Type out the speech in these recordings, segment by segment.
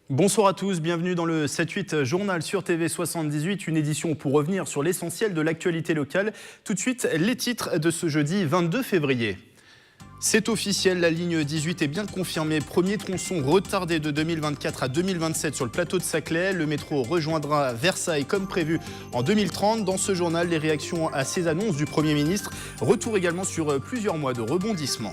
Bonsoir à tous, bienvenue dans le 7-8 journal sur TV78, une édition pour revenir sur l'essentiel de l'actualité locale. Tout de suite, les titres de ce jeudi 22 février. C'est officiel, la ligne 18 est bien confirmée. Premier tronçon retardé de 2024 à 2027 sur le plateau de Saclay. Le métro rejoindra Versailles comme prévu en 2030. Dans ce journal, les réactions à ces annonces du Premier ministre. Retour également sur plusieurs mois de rebondissement.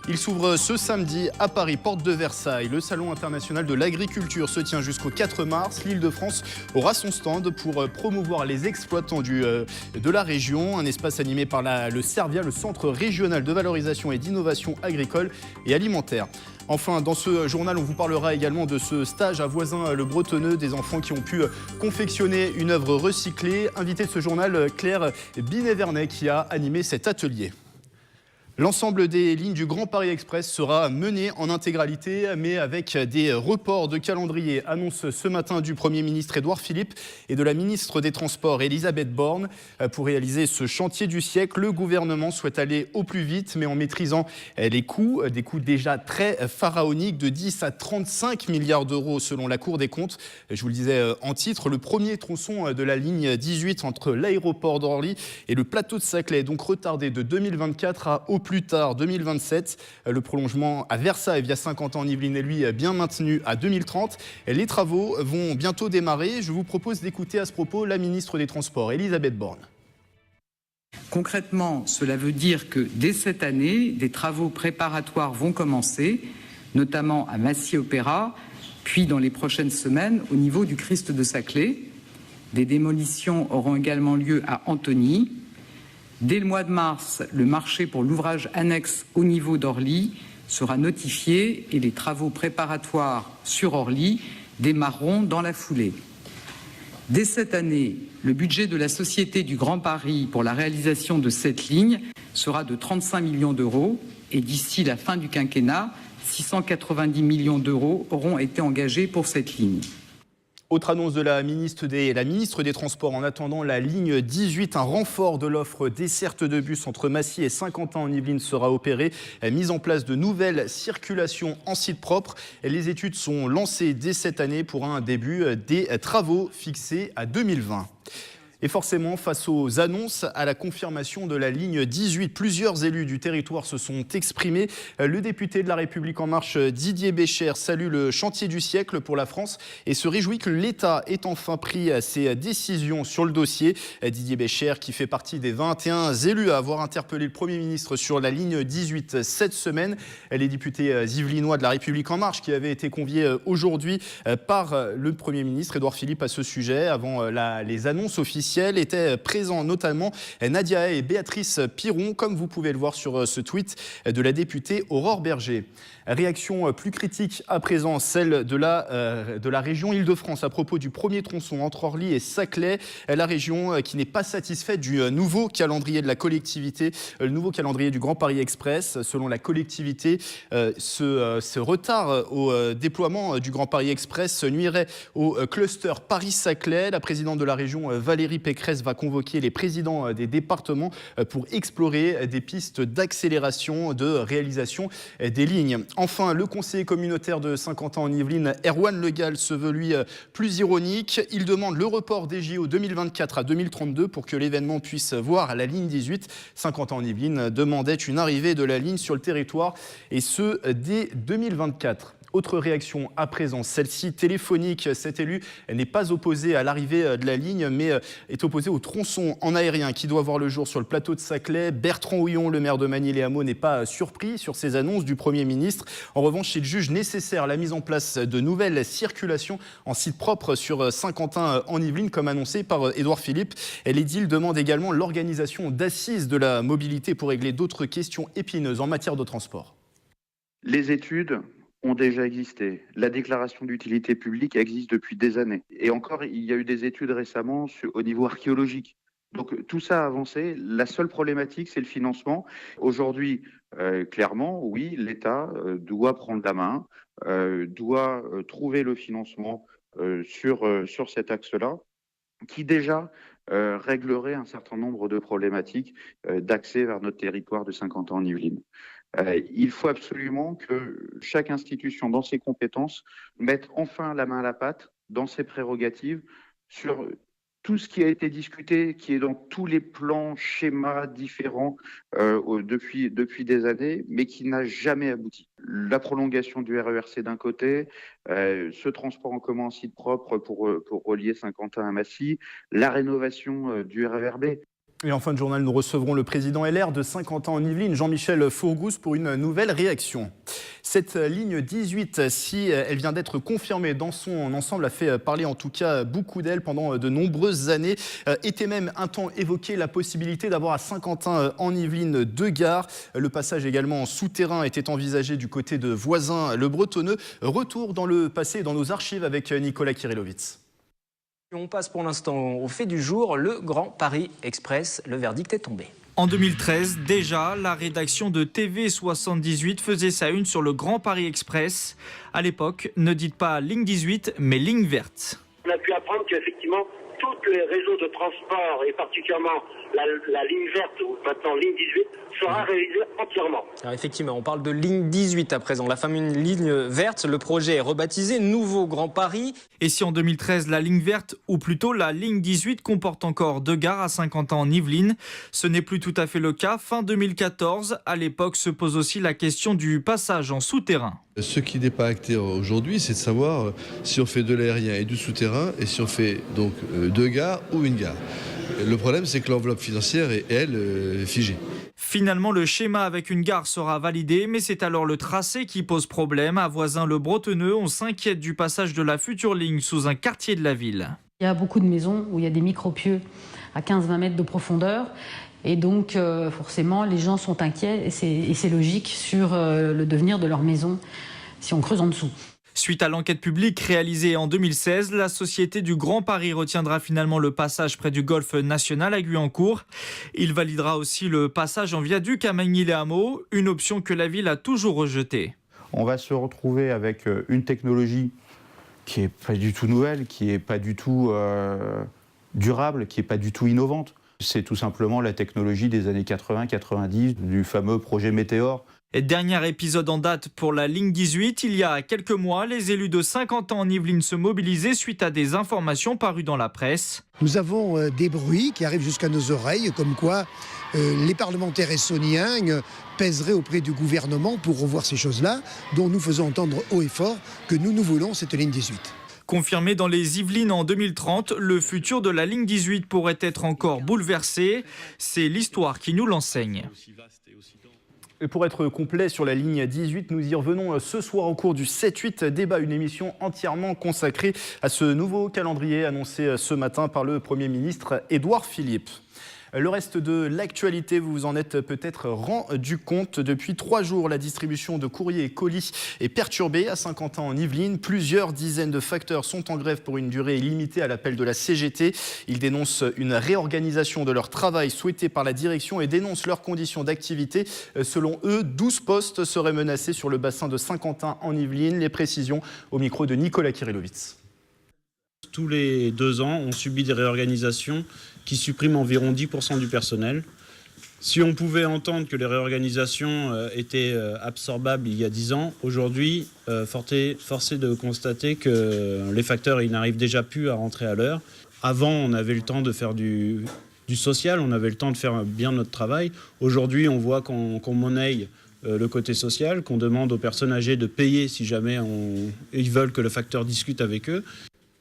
Il s'ouvre ce samedi à Paris, porte de Versailles. Le Salon international de l'agriculture se tient jusqu'au 4 mars. L'Île-de-France aura son stand pour promouvoir les exploitants de la région. Un espace animé par le Servia, le Centre régional de valorisation et d'innovation agricole et alimentaire. Enfin, dans ce journal, on vous parlera également de ce stage à Voisins-le-Bretonneux, des enfants qui ont pu confectionner une œuvre recyclée. Invité de ce journal, Claire Binet-Vernet, qui a animé cet atelier. L'ensemble des lignes du Grand Paris Express sera mené en intégralité, mais avec des reports de calendrier. Annonce ce matin du Premier ministre Édouard Philippe et de la ministre des Transports Elisabeth Borne. Pour réaliser ce chantier du siècle, le gouvernement souhaite aller au plus vite, mais en maîtrisant les coûts, des coûts déjà très pharaoniques de 10 à 35 milliards d'euros selon la Cour des comptes. Je vous le disais en titre, le premier tronçon de la ligne 18 entre l'aéroport d'Orly et le plateau de Saclay est donc retardé de 2024 à au plus tard 2027. Le prolongement à Versailles via Saint-Quentin-en-Yvelines est lui bien maintenu à 2030. Les travaux vont bientôt démarrer. Je vous propose d'écouter à ce propos la ministre des Transports, Elisabeth Borne. Concrètement, cela veut dire que dès cette année, des travaux préparatoires vont commencer, notamment à Massy-Opéra, puis dans les prochaines semaines au niveau du Christ de Saclay. Des démolitions auront également lieu à Antony. Dès le mois de mars, le marché pour l'ouvrage annexe au niveau d'Orly sera notifié et les travaux préparatoires sur Orly démarreront dans la foulée. Dès cette année, le budget de la Société du Grand Paris pour la réalisation de cette ligne sera de 35 millions d'euros et d'ici la fin du quinquennat, 690 millions d'euros auront été engagés pour cette ligne. Autre annonce de la ministre des Transports, en attendant la ligne 18, un renfort de l'offre desserte de bus entre Massy et Saint-Quentin-en-Yvelines sera opéré. Mise en place de nouvelles circulations en site propre. Les études sont lancées dès cette année pour un début des travaux fixés à 2020. Et forcément, face aux annonces à la confirmation de la ligne 18, plusieurs élus du territoire se sont exprimés. Le député de La République En Marche, Didier Béchère, salue le chantier du siècle pour la France et se réjouit que l'État ait enfin pris ses décisions sur le dossier. Didier Béchère, qui fait partie des 21 élus à avoir interpellé le Premier ministre sur la ligne 18 cette semaine. Les députés yvelinois de La République En Marche qui avaient été conviés aujourd'hui par le Premier ministre Édouard Philippe à ce sujet avant les annonces officielles. Étaient présents notamment Nadia Hay et Béatrice Piron, comme vous pouvez le voir sur ce tweet de la députée Aurore Berger. Réaction plus critique à présent, celle de la région Île-de-France à propos du premier tronçon entre Orly et Saclay. La région qui n'est pas satisfaite du nouveau calendrier de la collectivité, le nouveau calendrier du Grand Paris Express. Selon la collectivité, ce retard au déploiement du Grand Paris Express nuirait au cluster Paris-Saclay. La présidente de la région, Valérie Pécresse, va convoquer les présidents des départements pour explorer des pistes d'accélération de réalisation des lignes. Enfin, le conseiller communautaire de Saint-Quentin-en-Yvelines, Erwan Le Gall, se veut lui plus ironique. Il demande le report des JO 2024 à 2032 pour que l'événement puisse voir la ligne 18. Saint-Quentin-en-Yvelines demandait une arrivée de la ligne sur le territoire et ce dès 2024. Autre réaction à présent, celle-ci téléphonique. Cet élu n'est pas opposé à l'arrivée de la ligne, mais est opposé au tronçon en aérien qui doit voir le jour sur le plateau de Saclay. Bertrand Houillon, le maire de Magny-les-Hameaux, n'est pas surpris sur ces annonces du Premier ministre. En revanche, il juge nécessaire la mise en place de nouvelles circulations en site propre sur Saint-Quentin-en-Yvelines, comme annoncé par Édouard Philippe. L'édile demande également l'organisation d'assises de la mobilité pour régler d'autres questions épineuses en matière de transport. Les études ont déjà existé. La déclaration d'utilité publique existe depuis des années. Et encore, il y a eu des études récemment au niveau archéologique. Donc tout ça a avancé. La seule problématique, c'est le financement. Aujourd'hui, clairement, oui, l'État doit prendre la main, doit trouver le financement sur cet axe-là, qui déjà réglerait un certain nombre de problématiques d'accès vers notre territoire de Saint-Quentin-en-Yvelines. Il faut absolument que chaque institution, dans ses compétences, mette enfin la main à la pâte dans ses prérogatives sur tout ce qui a été discuté, qui est dans tous les plans, schémas différents depuis des années, mais qui n'a jamais abouti. La prolongation du RERC d'un côté, ce transport en commun en site propre pour relier Saint-Quentin à Massy, la rénovation du RERB. Et en fin de journal, nous recevrons le président LR de Saint-Quentin en Yvelines, Jean-Michel Fourgousse, pour une nouvelle réaction. Cette ligne 18, si elle vient d'être confirmée dans son ensemble, a fait parler en tout cas beaucoup d'elle pendant de nombreuses années. Était même un temps évoqué la possibilité d'avoir à Saint-Quentin en Yvelines 2 gares. Le passage également en souterrain était envisagé du côté de Voisins-le-Bretonneux. Retour dans le passé et dans nos archives avec Nicolas Kirillovitz. On passe pour l'instant au fait du jour, le Grand Paris Express. Le verdict est tombé. En 2013, déjà, la rédaction de TV78 faisait sa une sur le Grand Paris Express. À l'époque, ne dites pas ligne 18, mais ligne verte. On a pu apprendre qu'effectivement, tous les réseaux de transport, et particulièrement la ligne verte, ou maintenant ligne 18, sera réalisée entièrement. Alors effectivement, on parle de ligne 18 à présent, la fameuse ligne verte. Le projet est rebaptisé Nouveau Grand Paris. Et si en 2013, la ligne verte, ou plutôt la ligne 18, comporte encore 2 gares à Saint-Quentin en Yvelines, ce n'est plus tout à fait le cas. Fin 2014, à l'époque, se pose aussi la question du passage en souterrain. Ce qui n'est pas acté aujourd'hui, c'est de savoir si on fait de l'aérien et du souterrain, et si on fait donc 2 gares ou 1 gare. Le problème, c'est que l'enveloppe financière est, elle, figée. Finalement, le schéma avec une gare sera validé, mais c'est alors le tracé qui pose problème. À Voisins-le-Bretonneux, on s'inquiète du passage de la future ligne sous un quartier de la ville. Il y a beaucoup de maisons où il y a des micro-pieux à 15-20 mètres de profondeur. Et donc, forcément, les gens sont inquiets, et c'est logique, sur le devenir de leur maison si on creuse en dessous. Suite à l'enquête publique réalisée en 2016, la Société du Grand Paris retiendra finalement le passage près du golfe national à Guyancourt. Il validera aussi le passage en viaduc à Magny-les-Hameaux, une option que la ville a toujours rejetée. On va se retrouver avec une technologie qui n'est pas du tout nouvelle, qui n'est pas du tout durable, qui n'est pas du tout innovante. C'est tout simplement la technologie des années 80-90, du fameux projet Météor. Et dernier épisode en date pour la ligne 18, il y a quelques mois, les élus de Saint-Quentin en Yvelines se mobilisaient suite à des informations parues dans la presse. Nous avons des bruits qui arrivent jusqu'à nos oreilles, comme quoi les parlementaires essonniens pèseraient auprès du gouvernement pour revoir ces choses-là, dont nous faisons entendre haut et fort que nous voulons cette ligne 18. Confirmé dans les Yvelines en 2030, le futur de la ligne 18 pourrait être encore bouleversé. C'est l'histoire qui nous l'enseigne. Et pour être complet sur la ligne 18, nous y revenons ce soir au cours du 7-8 débat, une émission entièrement consacrée à ce nouveau calendrier annoncé ce matin par le Premier ministre Édouard Philippe. Le reste de l'actualité, vous vous en êtes peut-être rendu compte. Depuis 3 jours, la distribution de courriers et colis est perturbée à Saint-Quentin en Yvelines. Plusieurs dizaines de facteurs sont en grève pour une durée illimitée à l'appel de la CGT. Ils dénoncent une réorganisation de leur travail souhaitée par la direction et dénoncent leurs conditions d'activité. Selon eux, 12 postes seraient menacés sur le bassin de Saint-Quentin en Yvelines. Les précisions au micro de Nicolas Kirillovitz. Tous les 2 ans, on subit des réorganisations qui suppriment environ 10% du personnel. Si on pouvait entendre que les réorganisations étaient absorbables il y a 10 ans, aujourd'hui, force est de constater que les facteurs ils n'arrivent déjà plus à rentrer à l'heure. Avant, on avait le temps de faire du social, on avait le temps de faire bien notre travail. Aujourd'hui, on voit qu'on monnaie le côté social, qu'on demande aux personnes âgées de payer si jamais ils veulent que le facteur discute avec eux.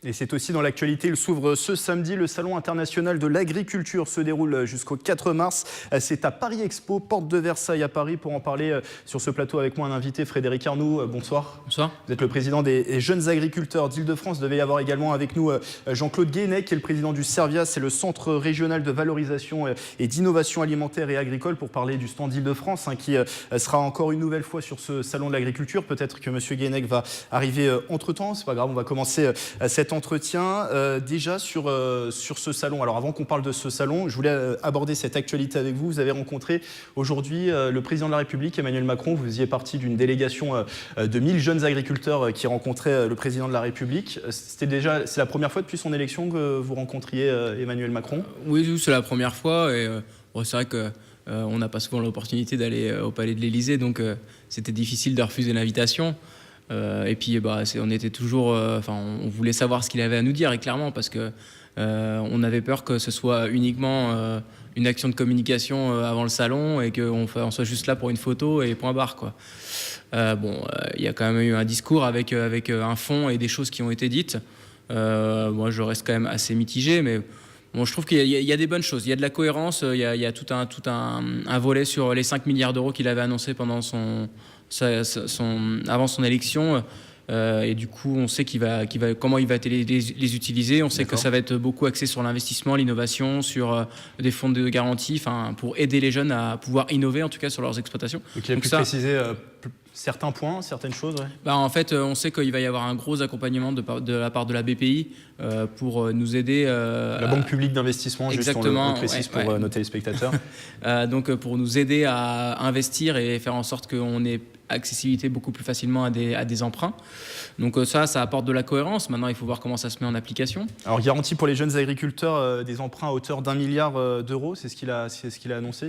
Et c'est aussi dans l'actualité, il s'ouvre ce samedi. Le Salon international de l'agriculture se déroule jusqu'au 4 mars. C'est à Paris Expo, porte de Versailles à Paris. Pour en parler sur ce plateau avec moi, un invité, Frédéric Arnoux. Bonsoir. Bonsoir. Vous êtes le président des jeunes agriculteurs d'Île-de-France. Il devait y avoir également avec nous Jean-Claude Guénec, qui est le président du Servias, c'est le Centre régional de valorisation et d'innovation alimentaire et agricole, pour parler du stand d'Île-de-France, qui sera encore une nouvelle fois sur ce salon de l'agriculture. Peut-être que M. Guénec va arriver entre-temps. C'est pas grave, on va commencer cet entretien déjà sur ce salon. Alors avant qu'on parle de ce salon, je voulais aborder cette actualité avec vous. Vous avez rencontré aujourd'hui le président de la République, Emmanuel Macron. Vous faisiez partie d'une délégation de 1000 jeunes agriculteurs qui rencontraient le président de la République. C'est la première fois depuis son élection que vous rencontriez Emmanuel Macron? Oui, c'est la première fois et c'est vrai que On n'a pas souvent l'opportunité d'aller au Palais de l'Élysée, donc c'était difficile de refuser l'invitation. Et puis on était toujours, on voulait savoir ce qu'il avait à nous dire, et clairement, parce que on avait peur que ce soit uniquement une action de communication avant le salon et qu'on soit juste là pour une photo et point barre, quoi. Il y a quand même eu un discours avec un fond et des choses qui ont été dites. Moi, je reste quand même assez mitigé, mais bon, je trouve qu'il y a des bonnes choses. Il y a de la cohérence. Il y a tout un volet sur les 5 milliards d'euros qu'il avait annoncé pendant avant son élection. Et du coup, on sait comment il va les utiliser. On sait que ça va être beaucoup axé sur l'investissement, l'innovation, sur des fonds de garantie, pour aider les jeunes à pouvoir innover, en tout cas sur leurs exploitations. Donc il a pu préciser certains points, certaines choses. Ouais. En fait, on sait qu'il va y avoir un gros accompagnement de la part de la BPI pour nous aider. La Banque publique d'investissement, exactement, juste on le précise pour nos téléspectateurs. Donc pour nous aider à investir et faire en sorte qu'on ait accessibilité beaucoup plus facilement à des emprunts. Donc ça apporte de la cohérence. Maintenant, il faut voir comment ça se met en application. Alors, garantie pour les jeunes agriculteurs des emprunts à hauteur d'1 milliard d'euros, c'est ce qu'il a annoncé.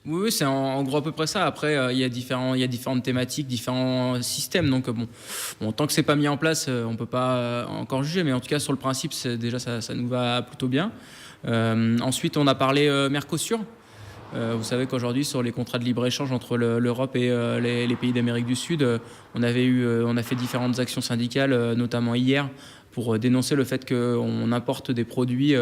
Oui, c'est en gros à peu près ça. Après, il y a différentes thématiques, différents systèmes. Donc tant que c'est pas mis en place, on peut pas encore juger. Mais en tout cas, sur le principe, déjà ça nous va plutôt bien. Ensuite, on a parlé Mercosur. Vous savez qu'aujourd'hui, sur les contrats de libre-échange entre l'Europe et les pays d'Amérique du Sud, on a fait différentes actions syndicales, notamment hier, pour dénoncer le fait qu'on importe des produits,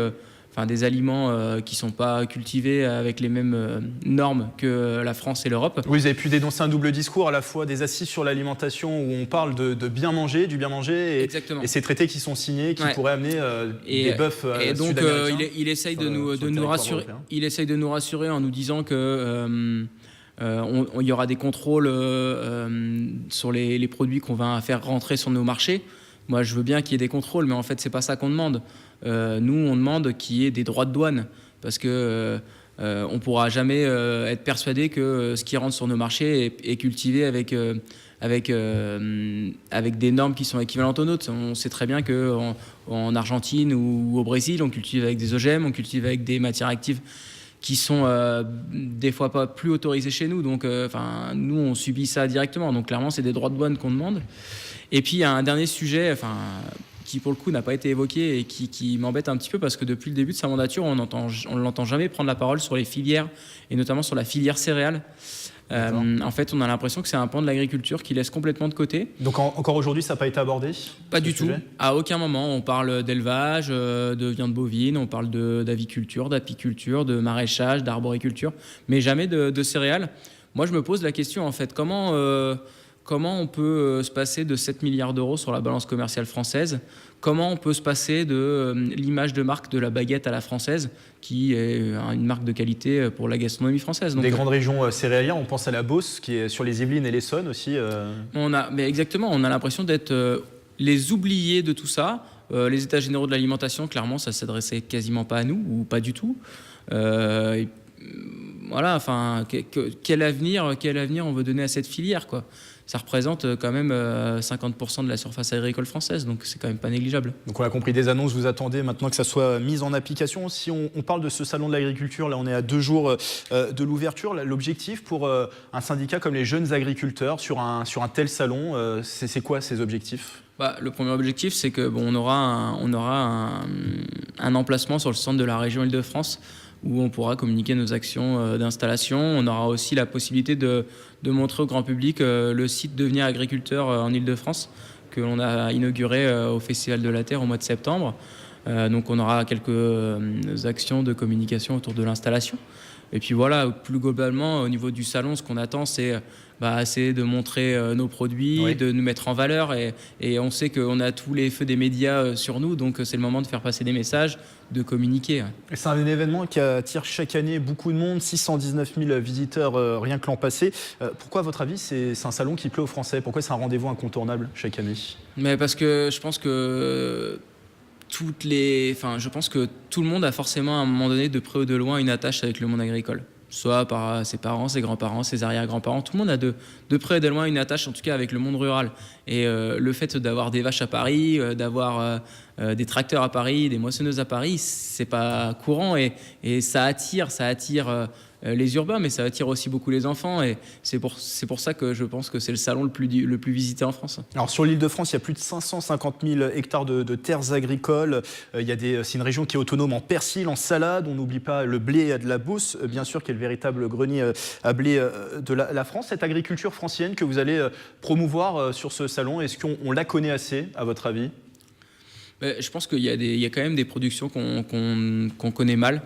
des aliments qui ne sont pas cultivés avec les mêmes normes que la France et l'Europe. Oui, vous avez pu dénoncer un double discours, à la fois des assises sur l'alimentation où on parle de bien manger, du bien manger, et ces traités qui sont signés, qui pourraient amener des bœufs sud-américains. Et donc, il essaye de nous rassurer. Il essaye de nous rassurer en nous disant que il y aura des contrôles sur les produits qu'on va faire rentrer sur nos marchés. Moi, je veux bien qu'il y ait des contrôles, mais en fait, c'est pas ça qu'on demande. Nous, on demande qu'il y ait des droits de douane, parce que on pourra jamais être persuadé que ce qui rentre sur nos marchés est cultivé avec des normes qui sont équivalentes aux nôtres. On sait très bien qu'en Argentine ou au Brésil, on cultive avec des OGM, on cultive avec des matières actives qui sont des fois pas plus autorisées chez nous. Donc, nous, on subit ça directement. Donc, clairement, c'est des droits de douane qu'on demande. Et puis, il y a un dernier sujet qui, pour le coup, n'a pas été évoqué et qui m'embête un petit peu, parce que depuis le début de sa mandature, on ne l'entend jamais prendre la parole sur les filières, et notamment sur la filière céréales. En fait, on a l'impression que c'est un pan de l'agriculture qui laisse complètement de côté. Donc encore aujourd'hui, ça n'a pas été abordé ? Pas du tout. À aucun moment. On parle d'élevage, de viande bovine, on parle d'aviculture, d'apiculture, de maraîchage, d'arboriculture, mais jamais de céréales. Moi, je me pose la question, en fait, comment on peut se passer de 7 milliards d'euros sur la balance commerciale française ? Comment on peut se passer de l'image de marque de la baguette à la française, qui est une marque de qualité pour la gastronomie française. Donc, des grandes régions céréalières, on pense à la Beauce, qui est sur les Yvelines et l'Essonne aussi. Mais exactement, on a l'impression d'être les oubliés de tout ça. Les états généraux de l'alimentation, clairement, ça ne s'adressait quasiment pas à nous, ou pas du tout. Voilà, quel avenir on veut donner à cette filière, quoi ? Ça représente quand même 50% de la surface agricole française, donc c'est quand même pas négligeable. Donc on a compris, des annonces, vous attendez maintenant que ça soit mis en application. Si on parle de ce salon de l'agriculture, là on est à 2 jours de l'ouverture, l'objectif pour un syndicat comme les jeunes agriculteurs sur un tel salon, c'est quoi ces objectifs ? Le premier objectif, c'est que on aura un emplacement sur le centre de la région Île-de-France, où on pourra communiquer nos actions d'installation. On aura aussi la possibilité de montrer au grand public le site Devenir agriculteur en Île-de-France, que l'on a inauguré au Festival de la Terre au mois de septembre. Donc on aura quelques actions de communication autour de l'installation. Et puis voilà, plus globalement, au niveau du salon, ce qu'on attend, c'est de montrer nos produits, de nous mettre en valeur. Et on sait qu'on a tous les feux des médias sur nous, donc c'est le moment de faire passer des messages, de communiquer. C'est un événement qui attire chaque année beaucoup de monde, 619 000 visiteurs rien que l'an passé. Pourquoi, à votre avis, c'est un salon qui plaît aux Français ? Pourquoi c'est un rendez-vous incontournable chaque année ? Mais parce que je pense que je pense que tout le monde a forcément à un moment donné, de près ou de loin, une attache avec le monde agricole. Soit par ses parents, ses grands-parents, ses arrière-grands-parents. Tout le monde a de près et de loin une attache, en tout cas avec le monde rural. Et le fait d'avoir des vaches à Paris, d'avoir des tracteurs à Paris, des moissonneuses à Paris, c'est pas courant, et ça attire les urbains, mais ça attire aussi beaucoup les enfants. Et c'est pour ça que je pense que c'est le salon le plus visité en France. Alors sur l'Île-de-France, il y a plus de 550 000 hectares de terres agricoles. C'est une région qui est autonome en persil, en salade. On n'oublie pas le blé de la Beauce, bien sûr, qui est le véritable grenier à blé de la France. Cette agriculture francienne que vous allez promouvoir sur ce salon, est-ce qu'on la connaît assez, à votre avis ? Je pense qu'il y a quand même des productions qu'on connaît mal.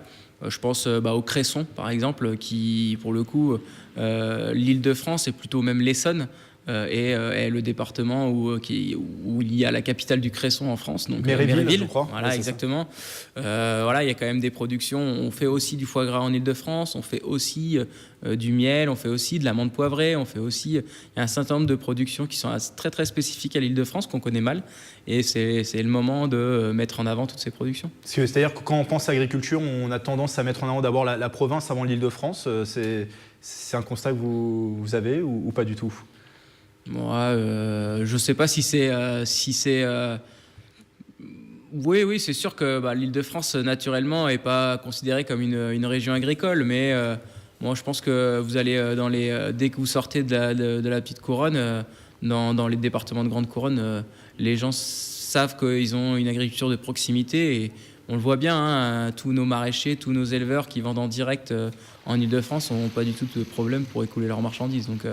Je pense au cresson, par exemple, qui, pour le coup, l'Île-de-France et plutôt même l'Essonne est le département où il y a la capitale du cresson en France, donc Méréville, je crois. Voilà, exactement. Il y a quand même des productions. On fait aussi du foie gras en Île-de-France, on fait aussi du miel, on fait aussi de l'amande poivrée, on fait aussi... Il y a un certain nombre de productions qui sont très très spécifiques à l'Île-de-France qu'on connaît mal, et c'est le moment de mettre en avant toutes ces productions. C'est-à-dire que quand on pense agriculture, on a tendance à mettre en avant d'abord la province avant l'Île-de-France. C'est un constat que vous avez ou pas du tout ? Moi, je ne sais pas si c'est... Oui, c'est sûr que l'Île-de-France, naturellement, n'est pas considérée comme une région agricole, mais moi, je pense que vous allez, dès que vous sortez de la petite couronne, dans les départements de grande couronne, les gens savent qu'ils ont une agriculture de proximité, et on le voit bien, tous nos maraîchers, tous nos éleveurs qui vendent en direct en Île-de-France n'ont pas du tout de problème pour écouler leurs marchandises. Donc,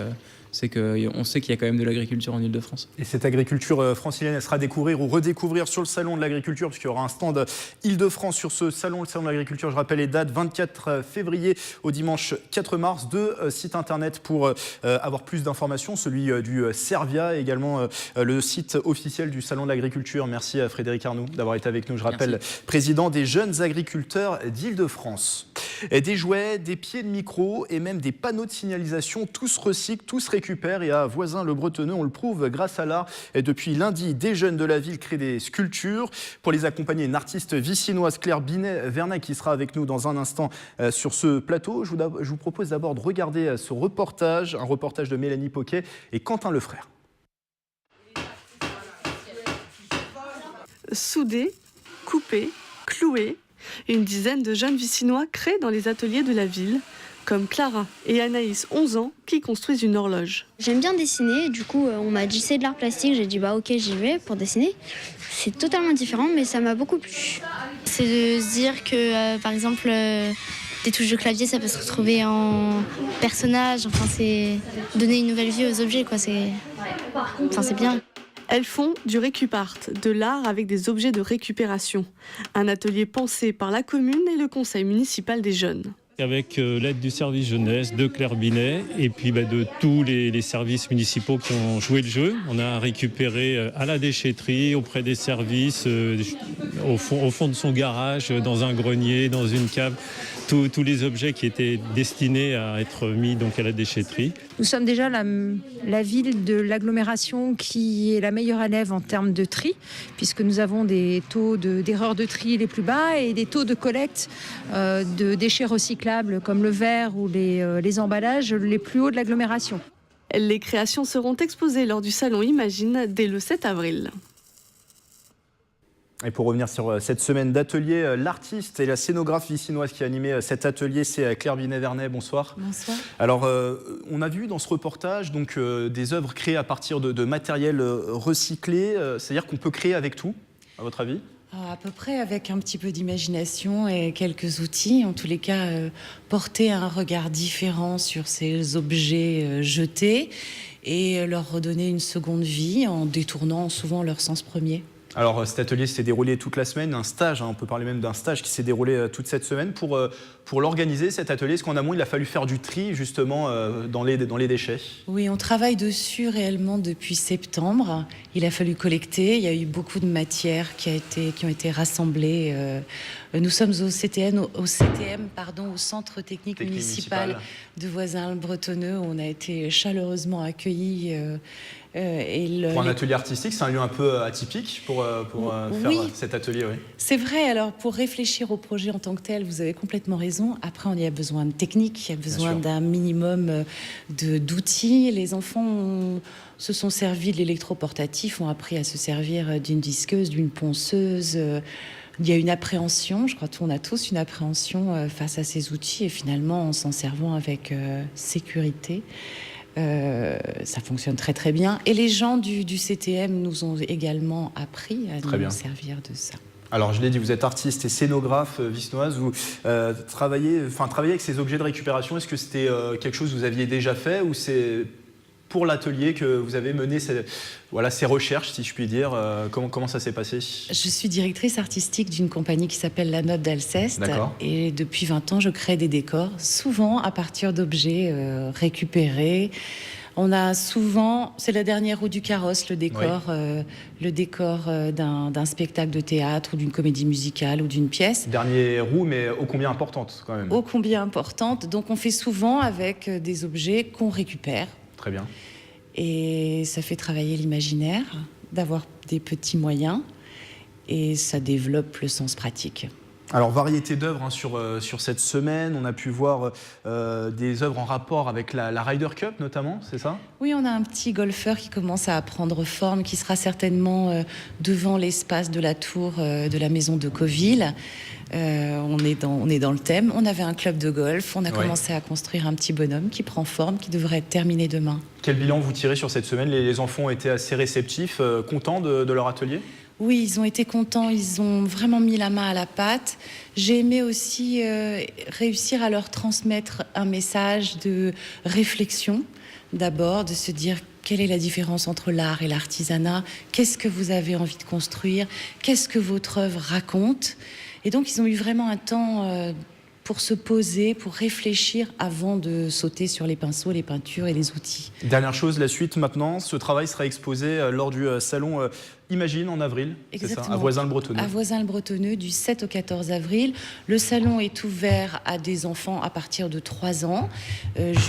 on sait qu'il y a quand même de l'agriculture en Île-de-France. Et cette agriculture francilienne, elle sera à découvrir ou redécouvrir sur le salon de l'agriculture, puisqu'il y aura un stand Île-de-France sur ce salon, le salon de l'agriculture. Je rappelle les dates, 24 février au dimanche 4 mars. 2 sites internet pour avoir plus d'informations, celui du Servia et également le site officiel du salon de l'agriculture. Merci à Frédéric Arnoux d'avoir été avec nous. Je rappelle, président des jeunes agriculteurs d'Île-de-France. Et des jouets, des pieds de micro et même des panneaux de signalisation, tous recyclent, tous récupèrent, et à Voisins-le-Bretonneux, on le prouve grâce à l'art. Et depuis lundi, des jeunes de la ville créent des sculptures. Pour les accompagner, une artiste vicinoise, Claire Binet-Vernet, qui sera avec nous dans un instant sur ce plateau. Je vous propose d'abord de regarder ce reportage, un reportage de Mélanie Poquet et Quentin Lefrère. Soudés, coupés, cloués, une dizaine de jeunes vicinois créent dans les ateliers de la ville, comme Clara et Anaïs, 11 ans, qui construisent une horloge. J'aime bien dessiner, du coup on m'a dit c'est de l'art plastique, j'ai dit ok j'y vais pour dessiner. C'est totalement différent mais ça m'a beaucoup plu. C'est de se dire que par exemple des touches de clavier ça peut se retrouver en personnage, enfin c'est donner une nouvelle vie aux objets quoi, c'est bien. Elles font du récupart, de l'art avec des objets de récupération. Un atelier pensé par la commune et le conseil municipal des jeunes. Avec l'aide du service jeunesse, de Claire Binet et puis de tous les services municipaux qui ont joué le jeu. On a récupéré à la déchetterie, auprès des services, au fond de son garage, dans un grenier, dans une cave, tous les objets qui étaient destinés à être mis donc à la déchetterie. Nous sommes déjà la ville de l'agglomération qui est la meilleure élève en termes de tri, puisque nous avons des taux d'erreur de tri les plus bas et des taux de collecte de déchets recyclables comme le verre ou les emballages les plus hauts de l'agglomération. Les créations seront exposées lors du salon Imagine dès le 7 avril. Et pour revenir sur cette semaine d'atelier, l'artiste et la scénographe vicinoise qui a animé cet atelier, c'est Claire Binet-Vernet. Bonsoir. Bonsoir. Alors, on a vu dans ce reportage donc, des œuvres créées à partir de matériel recyclé. C'est-à-dire qu'on peut créer avec tout, à votre avis ? À peu près, avec un petit peu d'imagination et quelques outils. En tous les cas, porter un regard différent sur ces objets jetés et leur redonner une seconde vie en détournant souvent leur sens premier. Alors cet atelier s'est déroulé toute la semaine, un stage, on peut parler même d'un stage qui s'est déroulé toute cette semaine. Pour l'organiser, cet atelier, est-ce qu'en amont il a fallu faire du tri justement dans les déchets ? Oui, on travaille dessus réellement depuis septembre. Il a fallu collecter, il y a eu beaucoup de matières qui ont été rassemblées. Nous sommes au CTM, au Centre Technique Municipal de Voisins-le-Bretonneux, où on a été chaleureusement accueillis. Pour un atelier artistique, c'est un lieu un peu atypique pour faire cet atelier, oui. C'est vrai, alors pour réfléchir au projet en tant que tel, vous avez complètement raison. Après, on y a besoin de technique, il y a besoin d'un minimum d'outils. Les enfants se sont servis de l'électroportatif, ont appris à se servir d'une disqueuse, d'une ponceuse, il y a une appréhension, je crois qu'on a tous une appréhension face à ces outils et finalement en s'en servant avec sécurité. Ça fonctionne très très bien. Et les gens du CTM nous ont également appris à nous servir de ça. Alors je l'ai dit, vous êtes artiste et scénographe visnoise, vous travaillez avec ces objets de récupération. Est-ce que c'était quelque chose que vous aviez déjà fait ou c'est pour l'atelier que vous avez mené ces recherches, si je puis dire? Comment ça s'est passé? Je suis directrice artistique d'une compagnie qui s'appelle La Note d'Alceste. Et depuis 20 ans, je crée des décors, souvent à partir d'objets récupérés. On a souvent, c'est la dernière roue du carrosse, le décor d'un spectacle de théâtre ou d'une comédie musicale ou d'une pièce. Dernière roue, mais ô combien importante quand même. Ô combien importante. Donc on fait souvent avec des objets qu'on récupère. Très bien. Et ça fait travailler l'imaginaire, d'avoir des petits moyens, et ça développe le sens pratique. Alors, variété d'œuvres sur cette semaine. On a pu voir des œuvres en rapport avec la Ryder Cup, notamment, c'est ça? Oui, on a un petit golfeur qui commence à prendre forme, qui sera certainement devant l'espace de la tour de la maison de Coville. On est dans le thème. On avait un club de golf. On a commencé à construire un petit bonhomme qui prend forme, qui devrait être terminé demain. Quel bilan vous tirez sur cette semaine? Les enfants ont été assez réceptifs, contents de leur atelier? Oui, ils ont été contents, ils ont vraiment mis la main à la pâte. J'ai aimé aussi réussir à leur transmettre un message de réflexion, d'abord, de se dire quelle est la différence entre l'art et l'artisanat, qu'est-ce que vous avez envie de construire, qu'est-ce que votre œuvre raconte. Et donc, ils ont eu vraiment un temps pour se poser, pour réfléchir avant de sauter sur les pinceaux, les peintures et les outils. Dernière chose, la suite maintenant, ce travail sera exposé lors du salon Imagine en avril, c'est ça, à Voisins-le-Bretonneux. À Voisins-le-Bretonneux, du 7 au 14 avril. Le salon est ouvert à des enfants à partir de 3 ans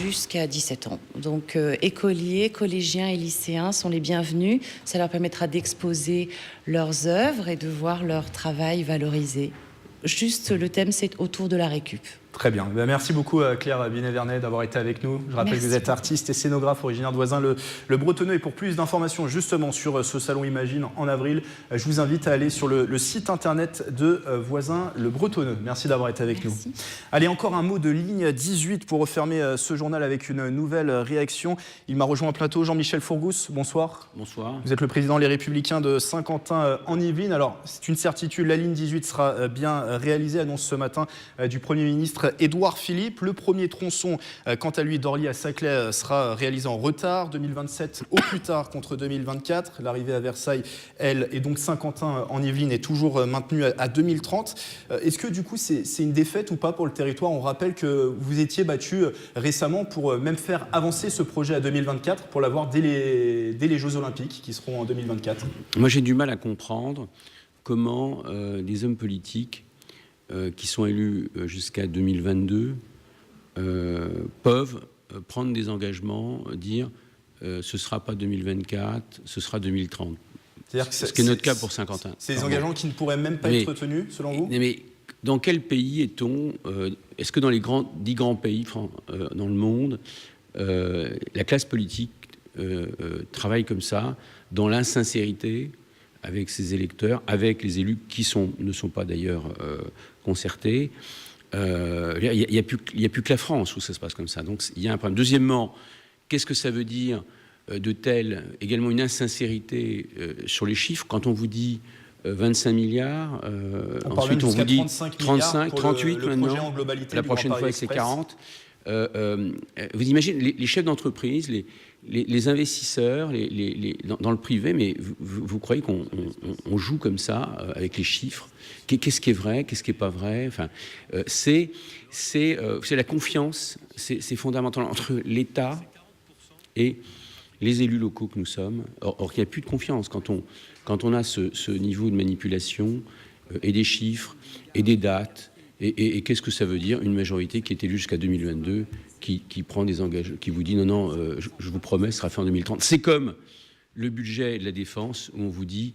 jusqu'à 17 ans. Donc écoliers, collégiens et lycéens sont les bienvenus. Ça leur permettra d'exposer leurs œuvres et de voir leur travail valorisé. Juste, le thème, c'est autour de la récup. Très bien. Merci beaucoup Claire Binet-Vernet d'avoir été avec nous. Je rappelle que vous êtes artiste et scénographe originaire de Voisins-le-Bretonneux. Et pour plus d'informations justement sur ce salon Imagine en avril, je vous invite à aller sur le site internet de Voisins-le-Bretonneux. Merci d'avoir été avec nous. Allez, encore un mot de ligne 18 pour refermer ce journal avec une nouvelle réaction. Il m'a rejoint en plateau, Jean-Michel Fourgousse. Bonsoir. Bonsoir. Vous êtes le président Les Républicains de Saint-Quentin en Yvelines. Alors, c'est une certitude, la ligne 18 sera bien réalisée, annonce ce matin du Premier ministre Édouard Philippe. Le premier tronçon, quant à lui, d'Orly à Saclay, sera réalisé en retard, 2027 au plus tard contre 2024. L'arrivée à Versailles, elle, et donc Saint-Quentin en Yvelines est toujours maintenue à 2030. Est-ce que du coup c'est une défaite ou pas pour le territoire? On rappelle que vous étiez battu récemment pour même faire avancer ce projet à 2024 pour l'avoir dès les Jeux Olympiques qui seront en 2024. Moi j'ai du mal à comprendre comment des hommes politiques qui sont élus jusqu'à 2022 peuvent prendre des engagements, dire ce ne sera pas 2024, ce sera 2030. C'est-à-dire que ce qui est notre cas pour Saint-Quentin. C'est des engagements qui ne pourraient même pas être tenus, selon vous? Mais dans quel pays est-on? Est-ce que dans les 10 grands pays dans le monde, la classe politique travaille comme ça, dans l'insincérité, avec ses électeurs, avec les élus qui ne sont pas d'ailleurs concertés. Il n'y a plus que la France où ça se passe comme ça. Donc il y a un problème. Deuxièmement, qu'est-ce que ça veut dire de tel, également une insincérité sur les chiffres, quand on vous dit 25 milliards, ensuite on vous dit 35, 38 maintenant, la prochaine fois c'est 40. Vous imaginez, les chefs d'entreprise, les investisseurs, dans le privé, mais vous croyez qu'on joue comme ça avec les chiffres? Qu'est-ce qui est vrai, qu'est-ce qui n'est pas vrai? Enfin, c'est la confiance, c'est fondamental entre l'État et les élus locaux que nous sommes. Or, il n'y a plus de confiance quand on a ce niveau de manipulation et des chiffres et des dates. Et qu'est-ce que ça veut dire? Une majorité qui est élue jusqu'à 2022, qui prend des engagements, qui vous dit non, je vous promets, ce sera fait en 2030. C'est comme le budget de la défense, où on vous dit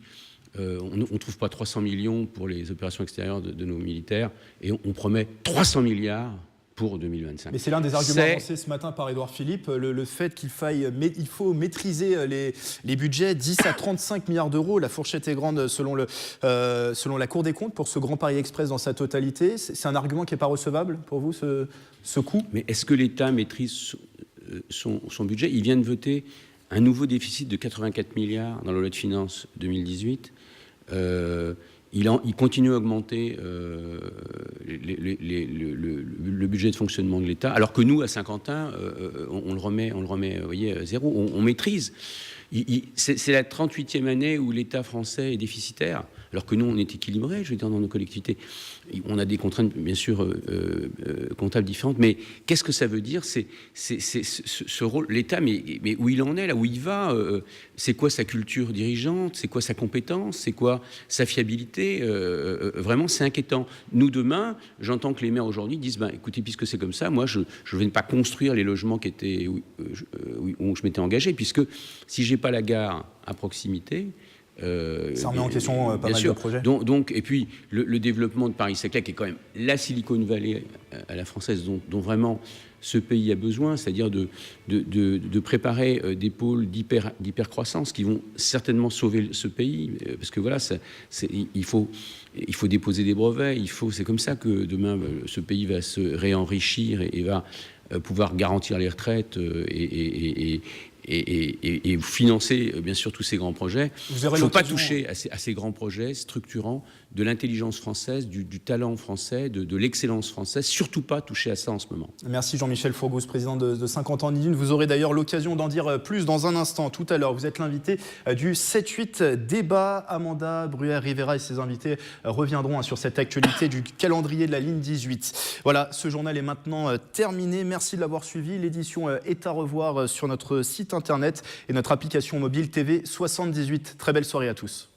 on ne trouve pas 300 millions pour les opérations extérieures de nos militaires, et on promet 300 milliards pour 2025. Mais c'est l'un des arguments avancés ce matin par Édouard Philippe, le fait qu'il faut maîtriser les budgets, 10 à 35 milliards d'euros. La fourchette est grande selon la Cour des comptes pour ce Grand Paris Express dans sa totalité. C'est un argument qui n'est pas recevable pour vous, ce coût ? Mais est-ce que l'État maîtrise son budget ? Il vient de voter un nouveau déficit de 84 milliards dans la loi de finances 2018. Il continue à augmenter le budget de fonctionnement de l'État, alors que nous, à Saint-Quentin, on le remet, vous voyez, à zéro. On maîtrise. C'est la 38e année où l'État français est déficitaire, alors que nous, on est équilibré, je veux dire, dans nos collectivités. On a des contraintes, bien sûr, comptables différentes, mais qu'est-ce que ça veut dire ? C'est ce rôle, l'État, mais où il en est, là où il va, c'est quoi sa culture dirigeante, c'est quoi sa compétence, c'est quoi sa fiabilité, vraiment, c'est inquiétant. Nous, demain, j'entends que les maires aujourd'hui disent, écoutez, puisque c'est comme ça, moi, je ne vais pas construire les logements où je m'étais engagé, puisque si j'ai pas la gare à proximité, ça remet en question pas mal de projets. Donc, et puis le développement de Paris-Saclay, qui est quand même la Silicon Valley à la française, dont vraiment ce pays a besoin, c'est-à-dire de préparer des pôles d'hypercroissance qui vont certainement sauver ce pays, parce que voilà, il faut déposer des brevets, c'est comme ça que demain ce pays va se réenrichir et va pouvoir garantir les retraites et financer bien sûr tous ces grands projets. Il ne faut pas toucher à ces grands projets structurants de l'intelligence française, du talent français, de l'excellence française. Surtout pas toucher à ça en ce moment. Merci Jean-Michel Fourgousse, président de 50 ans en Yvelines. Vous aurez d'ailleurs l'occasion d'en dire plus dans un instant. Tout à l'heure, vous êtes l'invité du 7-8 débat. Amanda Bruyère-Rivera et ses invités reviendront sur cette actualité du calendrier de la ligne 18. Voilà, ce journal est maintenant terminé. Merci de l'avoir suivi. L'édition est à revoir sur notre site internet et notre application mobile TV 78. Très belle soirée à tous.